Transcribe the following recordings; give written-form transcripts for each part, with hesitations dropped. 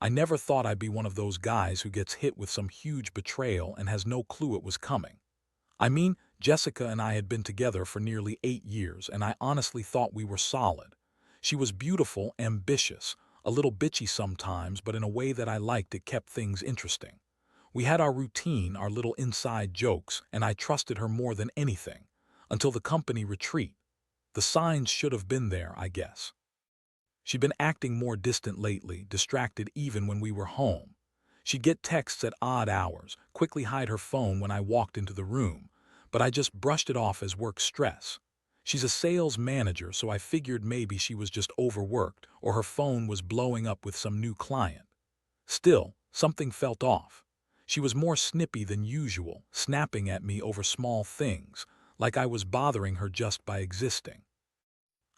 I never thought I'd be one of those guys who gets hit with some huge betrayal and has no clue it was coming. I mean, Jessica and I had been together for nearly 8 years, and I honestly thought we were solid. She was beautiful, ambitious, a little bitchy sometimes, but in a way that I liked. It kept things interesting. We had our routine, our little inside jokes, and I trusted her more than anything. Until the company retreat. The signs should have been there, I guess. She'd been acting more distant lately, distracted even when we were home. She'd get texts at odd hours, quickly hide her phone when I walked into the room, but I just brushed it off as work stress. She's a sales manager, so I figured maybe she was just overworked or her phone was blowing up with some new client. Still, something felt off. She was more snippy than usual, snapping at me over small things, like I was bothering her just by existing.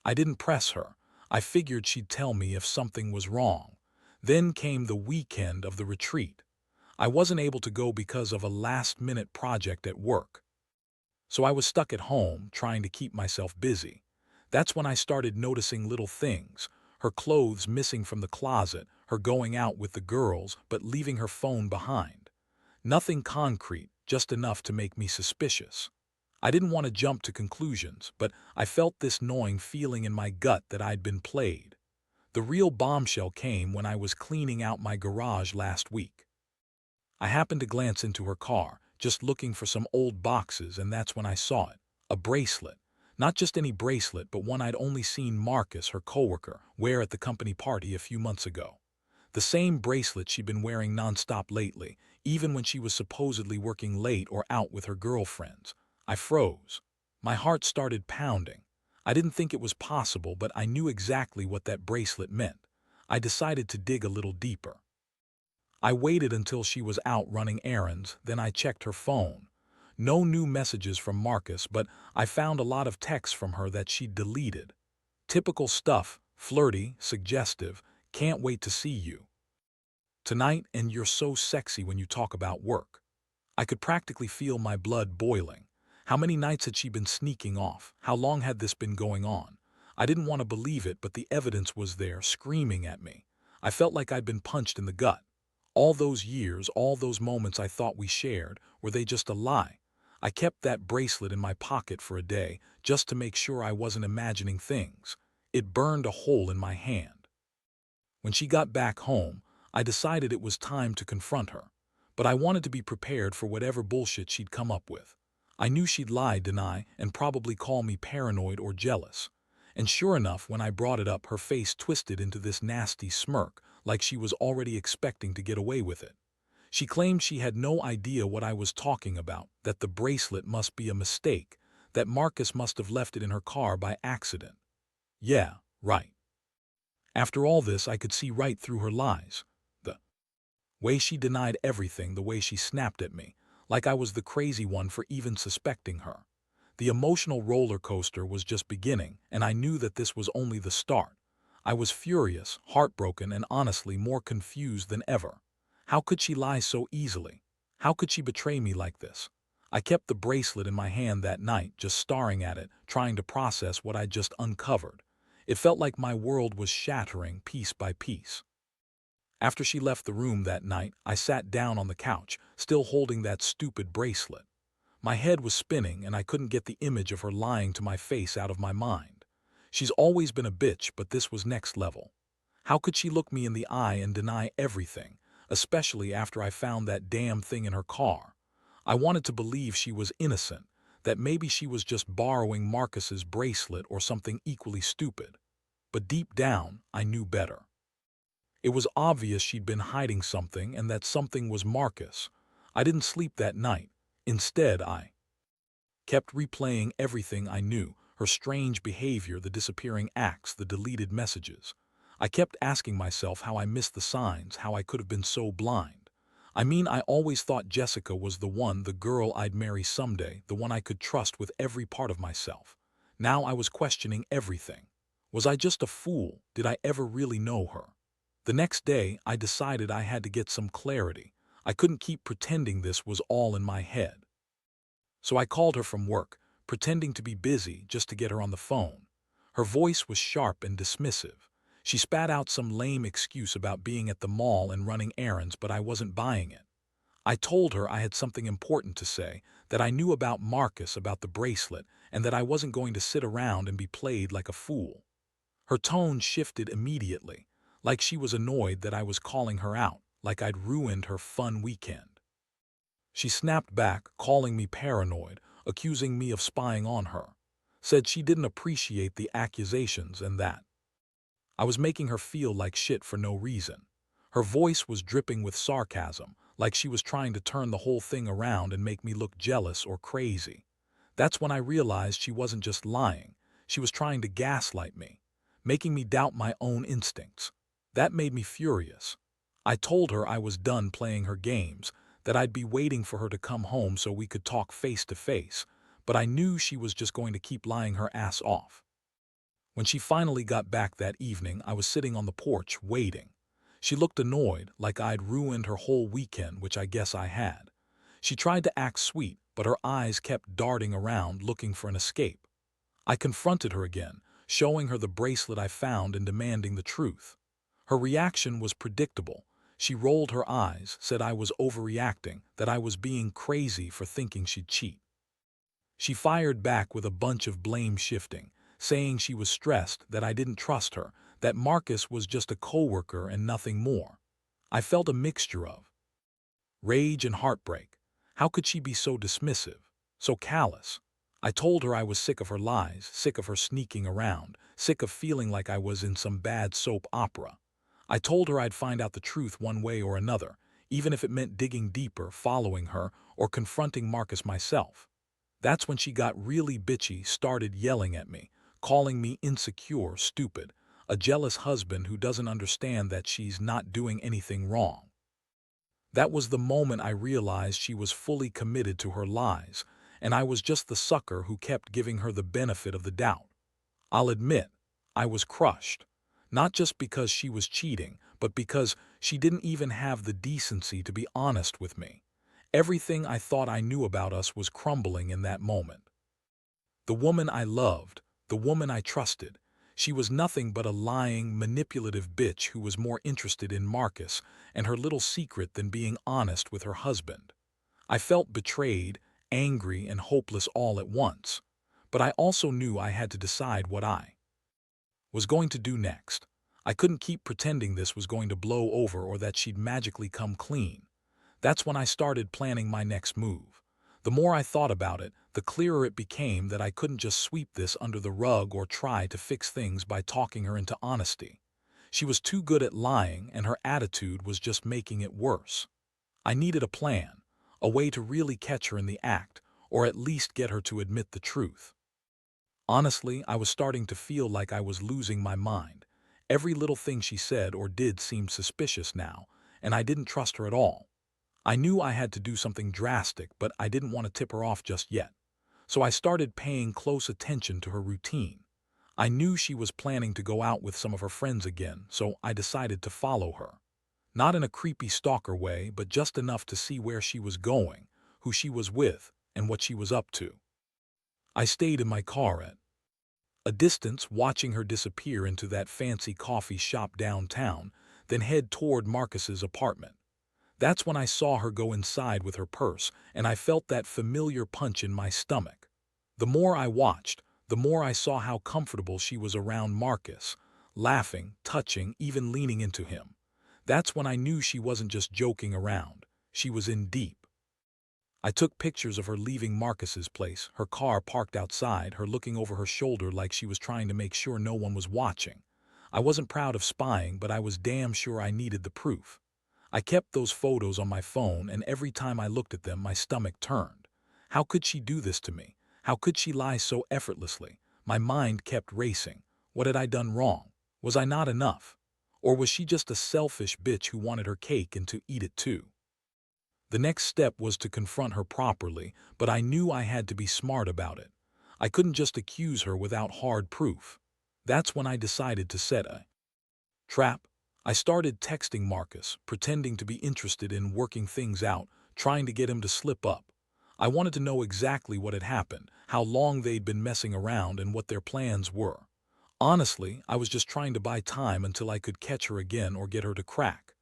I didn't press her. I figured she'd tell me if something was wrong. Then came the weekend of the retreat. I wasn't able to go because of a last-minute project at work. So I was stuck at home, trying to keep myself busy. That's when I started noticing little things. Her clothes missing from the closet, her going out with the girls, but leaving her phone behind. Nothing concrete, just enough to make me suspicious. I didn't want to jump to conclusions, but I felt this gnawing feeling in my gut that I'd been played. The real bombshell came when I was cleaning out my garage last week. I happened to glance into her car, just looking for some old boxes, and that's when I saw it. A bracelet. Not just any bracelet, but one I'd only seen Marcus, her coworker, wear at the company party a few months ago. The same bracelet she'd been wearing nonstop lately, even when she was supposedly working late or out with her girlfriends. I froze. My heart started pounding. I didn't think it was possible, but I knew exactly what that bracelet meant. I decided to dig a little deeper. I waited until she was out running errands, then I checked her phone. No new messages from Marcus, but I found a lot of texts from her that she'd deleted. Typical stuff, flirty, suggestive, can't wait to see you tonight, and you're so sexy when you talk about work. I could practically feel my blood boiling. How many nights had she been sneaking off? How long had this been going on? I didn't want to believe it, but the evidence was there, screaming at me. I felt like I'd been punched in the gut. All those years, all those moments I thought we shared, were they just a lie? I kept that bracelet in my pocket for a day, just to make sure I wasn't imagining things. It burned a hole in my hand. When she got back home, I decided it was time to confront her. But I wanted to be prepared for whatever bullshit she'd come up with. I knew she'd lie, deny, and probably call me paranoid or jealous. And sure enough, when I brought it up, her face twisted into this nasty smirk, like she was already expecting to get away with it. She claimed she had no idea what I was talking about, that the bracelet must be a mistake, that Marcus must have left it in her car by accident. Yeah, right. After all this, I could see right through her lies. The way she denied everything, the way she snapped at me, like I was the crazy one for even suspecting her. The emotional roller coaster was just beginning, and I knew that this was only the start. I was furious, heartbroken, and honestly more confused than ever. How could she lie so easily? How could she betray me like this? I kept the bracelet in my hand that night, just staring at it, trying to process what I'd just uncovered. It felt like my world was shattering piece by piece. After she left the room that night, I sat down on the couch, still holding that stupid bracelet. My head was spinning, and I couldn't get the image of her lying to my face out of my mind. She's always been a bitch, but this was next level. How could she look me in the eye and deny everything, especially after I found that damn thing in her car? I wanted to believe she was innocent, that maybe she was just borrowing Marcus's bracelet or something equally stupid. But deep down, I knew better. It was obvious she'd been hiding something, and that something was Marcus. I didn't sleep that night. Instead, I kept replaying everything I knew, her strange behavior, the disappearing acts, the deleted messages. I kept asking myself how I missed the signs, how I could have been so blind. I mean, I always thought Jessica was the one, the girl I'd marry someday, the one I could trust with every part of myself. Now I was questioning everything. Was I just a fool? Did I ever really know her? The next day, I decided I had to get some clarity. I couldn't keep pretending this was all in my head. So I called her from work, pretending to be busy just to get her on the phone. Her voice was sharp and dismissive. She spat out some lame excuse about being at the mall and running errands, but I wasn't buying it. I told her I had something important to say, that I knew about Marcus, about the bracelet, and that I wasn't going to sit around and be played like a fool. Her tone shifted immediately, like she was annoyed that I was calling her out, like I'd ruined her fun weekend. She snapped back, calling me paranoid, accusing me of spying on her. Said she didn't appreciate the accusations and that I was making her feel like shit for no reason. Her voice was dripping with sarcasm, like she was trying to turn the whole thing around and make me look jealous or crazy. That's when I realized she wasn't just lying. She was trying to gaslight me, making me doubt my own instincts. That made me furious. I told her I was done playing her games, that I'd be waiting for her to come home so we could talk face to face, but I knew she was just going to keep lying her ass off. When she finally got back that evening, I was sitting on the porch waiting. She looked annoyed, like I'd ruined her whole weekend, which I guess I had. She tried to act sweet, but her eyes kept darting around looking for an escape. I confronted her again, showing her the bracelet I found and demanding the truth. Her reaction was predictable. She rolled her eyes, said I was overreacting, that I was being crazy for thinking she'd cheat. She fired back with a bunch of blame shifting, saying she was stressed, that I didn't trust her, that Marcus was just a coworker and nothing more. I felt a mixture of rage and heartbreak. How could she be so dismissive, so callous? I told her I was sick of her lies, sick of her sneaking around, sick of feeling like I was in some bad soap opera. I told her I'd find out the truth one way or another, even if it meant digging deeper, following her, or confronting Marcus myself. That's when she got really bitchy, started yelling at me, calling me insecure, stupid, a jealous husband who doesn't understand that she's not doing anything wrong. That was the moment I realized she was fully committed to her lies, and I was just the sucker who kept giving her the benefit of the doubt. I'll admit, I was crushed. Not just because she was cheating, but because she didn't even have the decency to be honest with me. Everything I thought I knew about us was crumbling in that moment. The woman I loved, the woman I trusted, she was nothing but a lying, manipulative bitch who was more interested in Marcus and her little secret than being honest with her husband. I felt betrayed, angry, and hopeless all at once. But I also knew I had to decide what I was going to do next. I couldn't keep pretending this was going to blow over or that she'd magically come clean. That's when I started planning my next move. The more I thought about it, the clearer it became that I couldn't just sweep this under the rug or try to fix things by talking her into honesty. She was too good at lying, and her attitude was just making it worse. I needed a plan, a way to really catch her in the act, or at least get her to admit the truth. Honestly, I was starting to feel like I was losing my mind. Every little thing she said or did seemed suspicious now, and I didn't trust her at all. I knew I had to do something drastic, but I didn't want to tip her off just yet. So I started paying close attention to her routine. I knew she was planning to go out with some of her friends again, so I decided to follow her. Not in a creepy stalker way, but just enough to see where she was going, who she was with, and what she was up to. I stayed in my car at a distance, watching her disappear into that fancy coffee shop downtown, then head toward Marcus's apartment. That's when I saw her go inside with her purse, and I felt that familiar punch in my stomach. The more I watched, the more I saw how comfortable she was around Marcus, laughing, touching, even leaning into him. That's when I knew she wasn't just joking around. She was in deep. I took pictures of her leaving Marcus's place, her car parked outside, her looking over her shoulder like she was trying to make sure no one was watching. I wasn't proud of spying, but I was damn sure I needed the proof. I kept those photos on my phone, and every time I looked at them, my stomach turned. How could she do this to me? How could she lie so effortlessly? My mind kept racing. What had I done wrong? Was I not enough? Or was she just a selfish bitch who wanted her cake and to eat it too? The next step was to confront her properly, but I knew I had to be smart about it. I couldn't just accuse her without hard proof. That's when I decided to set a trap. I started texting Marcus, pretending to be interested in working things out, trying to get him to slip up. I wanted to know exactly what had happened, how long they'd been messing around, and what their plans were. Honestly, I was just trying to buy time until I could catch her again or get her to crack.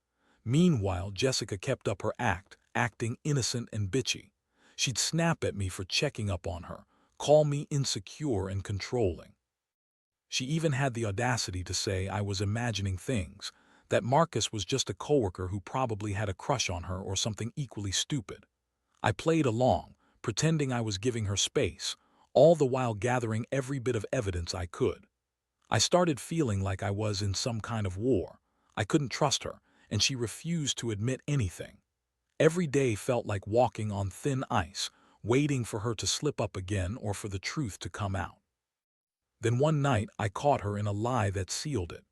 Meanwhile, Jessica kept up her act, acting innocent and bitchy. She'd snap at me for checking up on her, call me insecure and controlling. She even had the audacity to say I was imagining things, that Marcus was just a coworker who probably had a crush on her or something equally stupid. I played along, pretending I was giving her space, all the while gathering every bit of evidence I could. I started feeling like I was in some kind of war. I couldn't trust her, and she refused to admit anything. Every day felt like walking on thin ice, waiting for her to slip up again or for the truth to come out. Then one night I caught her in a lie that sealed it.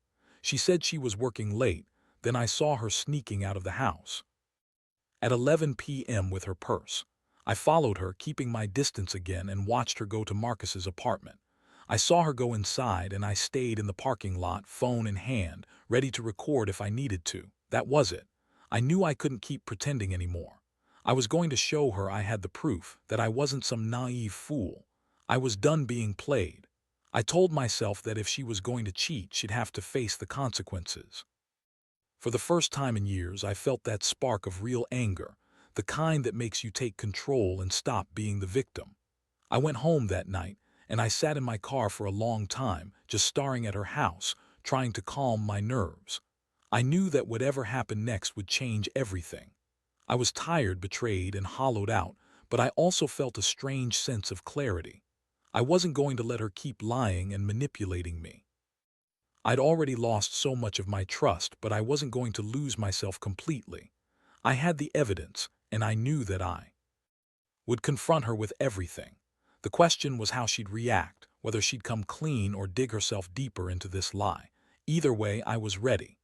She said she was working late, then I saw her sneaking out of the house. At 11 p.m. with her purse. I followed her, keeping my distance again, and watched her go to Marcus's apartment. I saw her go inside and I stayed in the parking lot, phone in hand, ready to record if I needed to. That was it. I knew I couldn't keep pretending anymore. I was going to show her I had the proof, that I wasn't some naive fool. I was done being played. I told myself that if she was going to cheat, she'd have to face the consequences. For the first time in years, I felt that spark of real anger, the kind that makes you take control and stop being the victim. I went home that night, and I sat in my car for a long time, just staring at her house, trying to calm my nerves. I knew that whatever happened next would change everything. I was tired, betrayed, and hollowed out, but I also felt a strange sense of clarity. I wasn't going to let her keep lying and manipulating me. I'd already lost so much of my trust, but I wasn't going to lose myself completely. I had the evidence, and I knew that I would confront her with everything. The question was how she'd react, whether she'd come clean or dig herself deeper into this lie. Either way, I was ready.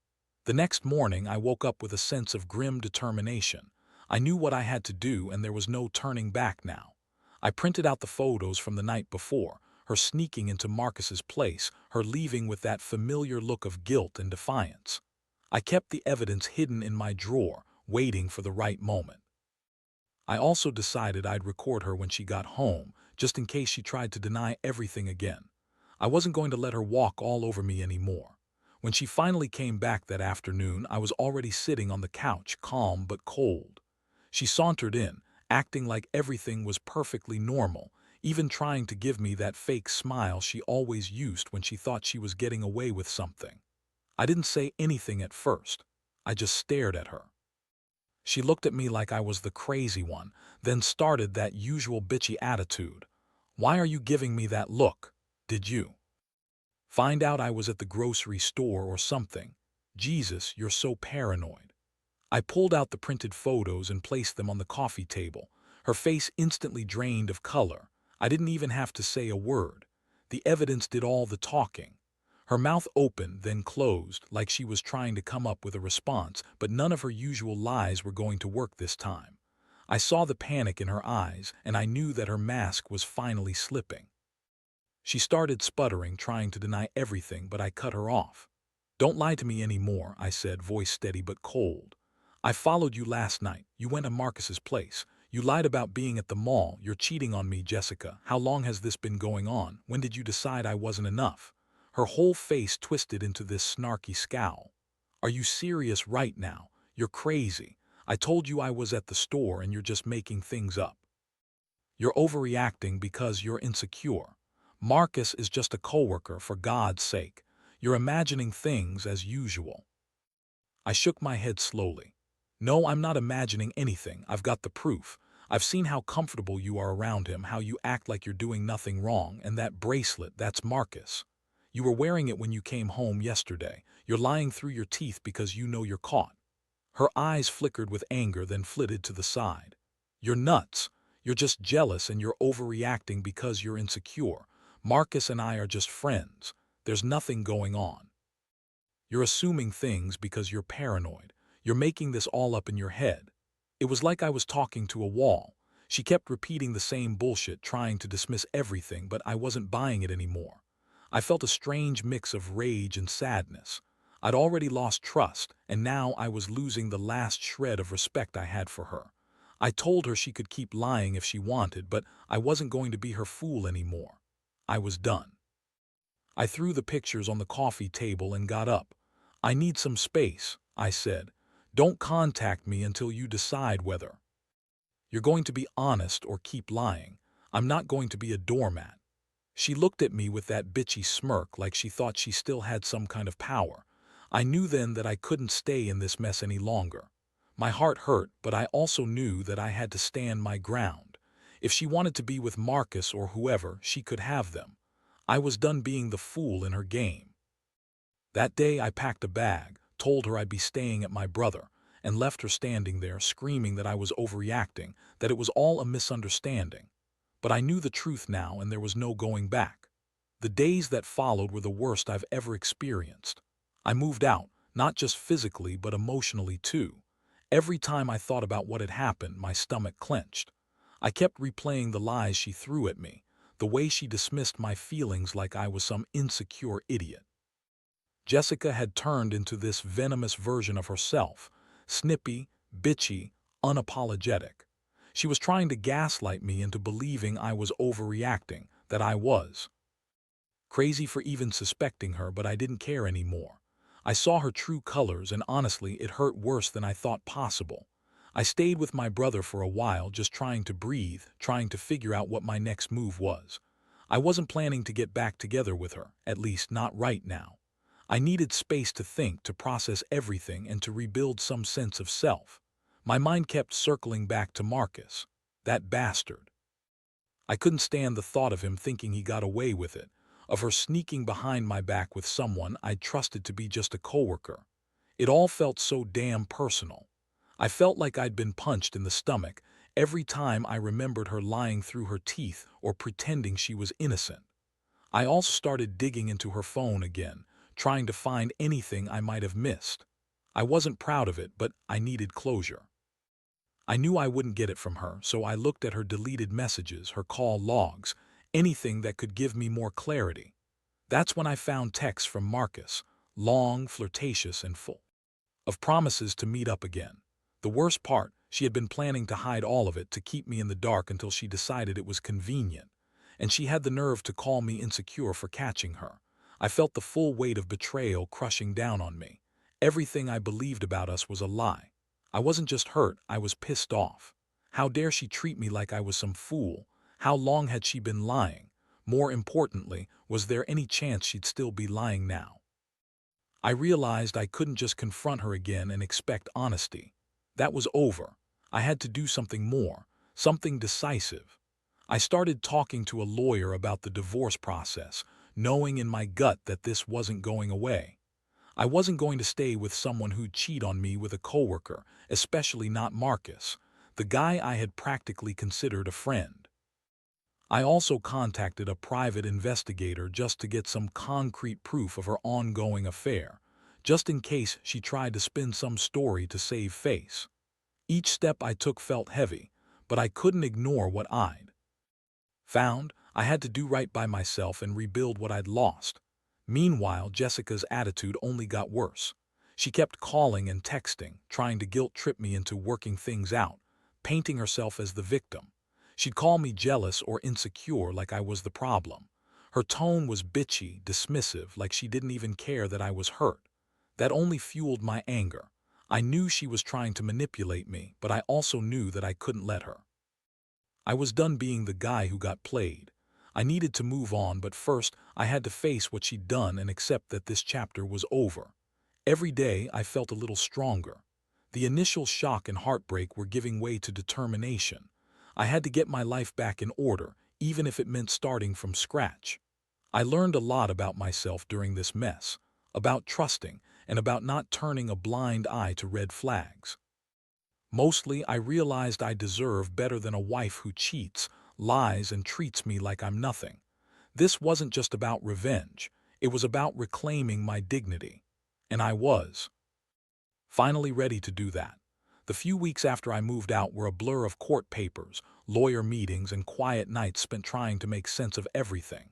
The next morning, I woke up with a sense of grim determination. I knew what I had to do, and there was no turning back now. I printed out the photos from the night before, her sneaking into Marcus's place, her leaving with that familiar look of guilt and defiance. I kept the evidence hidden in my drawer, waiting for the right moment. I also decided I'd record her when she got home, just in case she tried to deny everything again. I wasn't going to let her walk all over me anymore. When she finally came back that afternoon, I was already sitting on the couch, calm but cold. She sauntered in, acting like everything was perfectly normal, even trying to give me that fake smile she always used when she thought she was getting away with something. I didn't say anything at first. I just stared at her. She looked at me like I was the crazy one, then started that usual bitchy attitude. "Why are you giving me that look? Did you find out I was at the grocery store or something? Jesus, you're so paranoid." I pulled out the printed photos and placed them on the coffee table. Her face instantly drained of color. I didn't even have to say a word. The evidence did all the talking. Her mouth opened, then closed, like she was trying to come up with a response, but none of her usual lies were going to work this time. I saw the panic in her eyes, and I knew that her mask was finally slipping. She started sputtering, trying to deny everything, but I cut her off. "Don't lie to me anymore," I said, voice steady but cold. "I followed you last night. You went to Marcus's place. You lied about being at the mall. You're cheating on me, Jessica. How long has this been going on? When did you decide I wasn't enough?" Her whole face twisted into this snarky scowl. "Are you serious right now? You're crazy. I told you I was at the store and you're just making things up. You're overreacting because you're insecure. Marcus is just a coworker, for God's sake. You're imagining things as usual." I shook my head slowly. "No, I'm not imagining anything. I've got the proof. I've seen how comfortable you are around him, how you act like you're doing nothing wrong, and that bracelet, that's Marcus. You were wearing it when you came home yesterday. You're lying through your teeth because you know you're caught." Her eyes flickered with anger, then flitted to the side. "You're nuts. You're just jealous and you're overreacting because you're insecure. Marcus and I are just friends. There's nothing going on. You're assuming things because you're paranoid. You're making this all up in your head." It was like I was talking to a wall. She kept repeating the same bullshit, trying to dismiss everything, but I wasn't buying it anymore. I felt a strange mix of rage and sadness. I'd already lost trust, and now I was losing the last shred of respect I had for her. I told her she could keep lying if she wanted, but I wasn't going to be her fool anymore. I was done. I threw the pictures on the coffee table and got up. "I need some space," I said. "Don't contact me until you decide whether you're going to be honest or keep lying. I'm not going to be a doormat." She looked at me with that bitchy smirk like she thought she still had some kind of power. I knew then that I couldn't stay in this mess any longer. My heart hurt, but I also knew that I had to stand my ground. If she wanted to be with Marcus or whoever, she could have them. I was done being the fool in her game. That day I packed a bag, told her I'd be staying at my brother, and left her standing there screaming that I was overreacting, that it was all a misunderstanding. But I knew the truth now and there was no going back. The days that followed were the worst I've ever experienced. I moved out, not just physically but emotionally too. Every time I thought about what had happened, my stomach clenched. I kept replaying the lies she threw at me, the way she dismissed my feelings like I was some insecure idiot. Jessica had turned into this venomous version of herself, snippy, bitchy, unapologetic. She was trying to gaslight me into believing I was overreacting, that I was crazy for even suspecting her, but I didn't care anymore. I saw her true colors, and honestly, it hurt worse than I thought possible. I stayed with my brother for a while, just trying to breathe, trying to figure out what my next move was. I wasn't planning to get back together with her, at least not right now. I needed space to think, to process everything, and to rebuild some sense of self. My mind kept circling back to Marcus, that bastard. I couldn't stand the thought of him thinking he got away with it, of her sneaking behind my back with someone I'd trusted to be just a coworker. It all felt so damn personal. I felt like I'd been punched in the stomach every time I remembered her lying through her teeth or pretending she was innocent. I also started digging into her phone again, trying to find anything I might have missed. I wasn't proud of it, but I needed closure. I knew I wouldn't get it from her, so I looked at her deleted messages, her call logs, anything that could give me more clarity. That's when I found texts from Marcus, long, flirtatious, and full of promises to meet up again. The worst part, she had been planning to hide all of it, to keep me in the dark until she decided it was convenient. And she had the nerve to call me insecure for catching her. I felt the full weight of betrayal crushing down on me. Everything I believed about us was a lie. I wasn't just hurt, I was pissed off. How dare she treat me like I was some fool? How long had she been lying? More importantly, was there any chance she'd still be lying now? I realized I couldn't just confront her again and expect honesty. That was over. I had to do something more, something decisive. I started talking to a lawyer about the divorce process, knowing in my gut that this wasn't going away. I wasn't going to stay with someone who'd cheat on me with a coworker, especially not Marcus, the guy I had practically considered a friend. I also contacted a private investigator just to get some concrete proof of her ongoing affair, just in case she tried to spin some story to save face. Each step I took felt heavy, but I couldn't ignore what I'd found. I had to do right by myself and rebuild what I'd lost. Meanwhile, Jessica's attitude only got worse. She kept calling and texting, trying to guilt-trip me into working things out, painting herself as the victim. She'd call me jealous or insecure like I was the problem. Her tone was bitchy, dismissive, like she didn't even care that I was hurt. That only fueled my anger. I knew she was trying to manipulate me, but I also knew that I couldn't let her. I was done being the guy who got played. I needed to move on, but first I had to face what she'd done and accept that this chapter was over. Every day I felt a little stronger. The initial shock and heartbreak were giving way to determination. I had to get my life back in order, even if it meant starting from scratch. I learned a lot about myself during this mess, about trusting, and about not turning a blind eye to red flags. Mostly, I realized I deserve better than a wife who cheats, lies, and treats me like I'm nothing. This wasn't just about revenge. It was about reclaiming my dignity. And I was finally ready to do that. The few weeks after I moved out were a blur of court papers, lawyer meetings, and quiet nights spent trying to make sense of everything.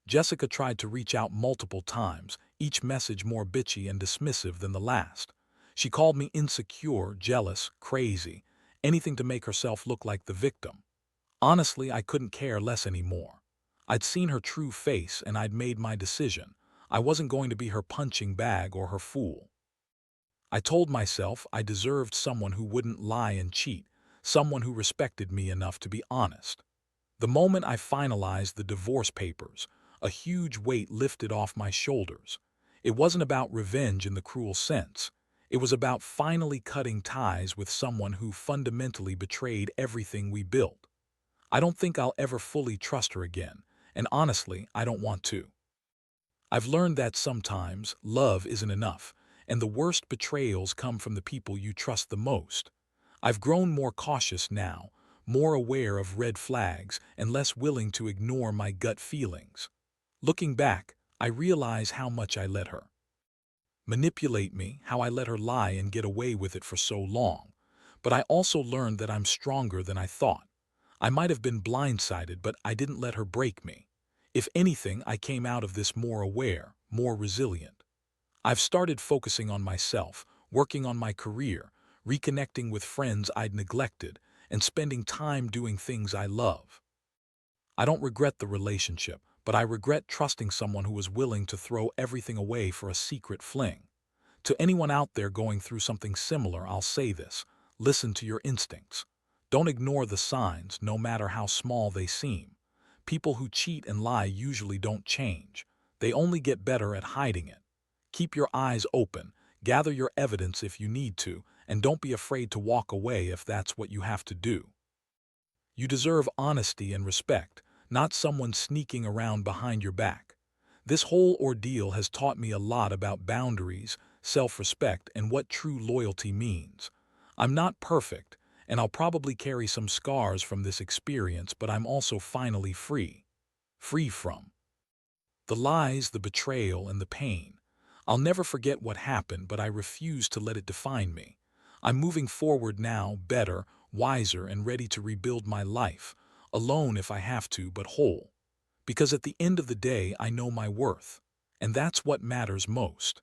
Jessica tried to reach out multiple times, each message more bitchy and dismissive than the last. She called me insecure, jealous, crazy, anything to make herself look like the victim. Honestly, I couldn't care less anymore. I'd seen her true face and I'd made my decision. I wasn't going to be her punching bag or her fool. I told myself I deserved someone who wouldn't lie and cheat, someone who respected me enough to be honest. The moment I finalized the divorce papers, a huge weight lifted off my shoulders. It wasn't about revenge in the cruel sense. It was about finally cutting ties with someone who fundamentally betrayed everything we built. I don't think I'll ever fully trust her again, and honestly, I don't want to. I've learned that sometimes love isn't enough, and the worst betrayals come from the people you trust the most. I've grown more cautious now, more aware of red flags, and less willing to ignore my gut feelings. Looking back, I realize how much I let her manipulate me, how I let her lie and get away with it for so long. But I also learned that I'm stronger than I thought. I might have been blindsided, but I didn't let her break me. If anything, I came out of this more aware, more resilient. I've started focusing on myself, working on my career, reconnecting with friends I'd neglected, and spending time doing things I love. I don't regret the relationship, but I regret trusting someone who was willing to throw everything away for a secret fling. To anyone out there going through something similar, I'll say this: listen to your instincts. Don't ignore the signs, no matter how small they seem. People who cheat and lie usually don't change. They only get better at hiding it. Keep your eyes open, gather your evidence if you need to, and don't be afraid to walk away if that's what you have to do. You deserve honesty and respect, not someone sneaking around behind your back. This whole ordeal has taught me a lot about boundaries, self-respect, and what true loyalty means. I'm not perfect, and I'll probably carry some scars from this experience, but I'm also finally free. Free from the lies, the betrayal, and the pain. I'll never forget what happened, but I refuse to let it define me. I'm moving forward now, better, wiser, and ready to rebuild my life, alone if I have to, but whole. Because at the end of the day, I know my worth. And that's what matters most.